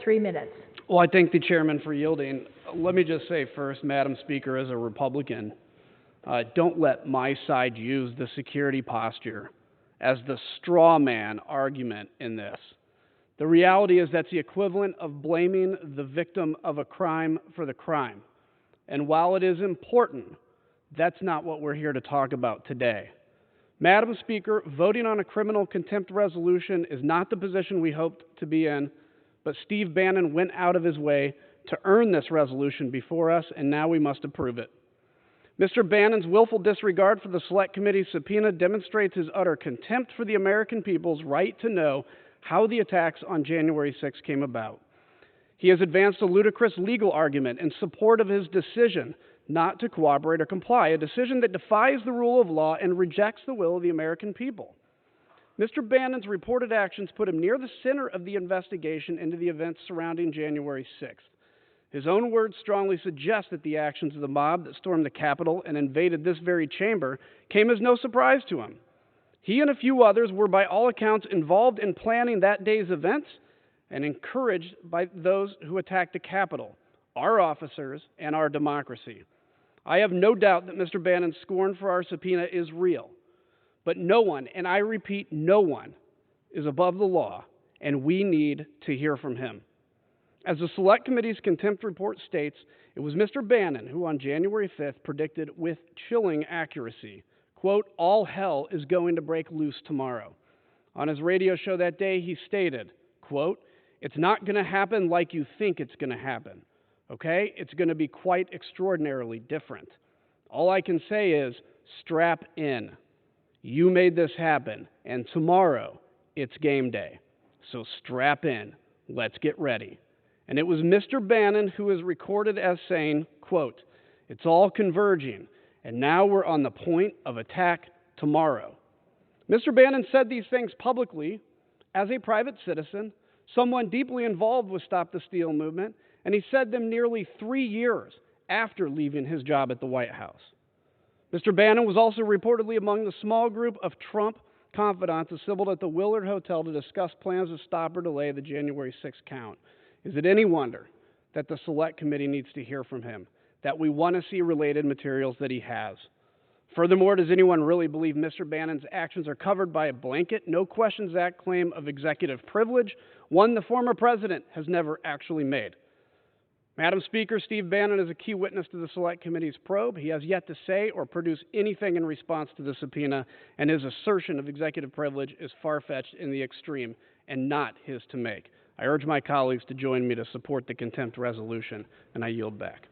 3 minutes. Well, I thank the chairman for yielding. Let me just say first, Madam Speaker, as a Republican, don't let my side use the security posture as the straw man argument in this. The reality is that's the equivalent of blaming the victim of a crime for the crime. And while it is important, that's not what we're here to talk about today. Madam Speaker, voting on a criminal contempt resolution is not the position we hoped to be in, but Steve Bannon went out of his way to earn this resolution before us, and now we must approve it. Mr. Bannon's willful disregard for the Select Committee's subpoena demonstrates his utter contempt for the American people's right to know how the attacks on January 6 came about. He has advanced a ludicrous legal argument in support of his decision not to cooperate or comply, a decision that defies the rule of law and rejects the will of the American people. Mr. Bannon's reported actions put him near the center of the investigation into the events surrounding January 6th. His own words strongly suggest that the actions of the mob that stormed the Capitol and invaded this very chamber came as no surprise to him. He and a few others were, by all accounts, involved in planning that day's events and encouraged by those who attacked the Capitol, our officers, and our democracy. I have no doubt that Mr. Bannon's scorn for our subpoena is real. But no one, and I repeat, no one, is above the law, and we need to hear from him. As the Select Committee's contempt report states, it was Mr. Bannon who on January 5th predicted with chilling accuracy, quote, "All hell is going to break loose tomorrow." On his radio show that day, he stated, quote, "It's not going to happen like you think it's going to happen, okay? It's going to be quite extraordinarily different. All I can say is strap in. You made this happen, and tomorrow it's game day. So strap in. Let's get ready." And it was Mr. Bannon who is recorded as saying, quote, "It's all converging, and now we're on the point of attack tomorrow." Mr. Bannon said these things publicly as a private citizen, someone deeply involved with Stop the Steal movement, and he said them nearly 3 years after leaving his job at the White House. Mr. Bannon was also reportedly among the small group of Trump confidants assembled at the Willard Hotel to discuss plans to stop or delay the January 6th count. Is it any wonder that the Select Committee needs to hear from him, that we want to see related materials that he has? Furthermore, does anyone really believe Mr. Bannon's actions are covered by a blanket, no questions asked claim of executive privilege, one the former president has never actually made? Madam Speaker, Steve Bannon is a key witness to the Select Committee's probe. He has yet to say or produce anything in response to the subpoena, and his assertion of executive privilege is far-fetched in the extreme and not his to make. I urge my colleagues to join me to support the contempt resolution, and I yield back.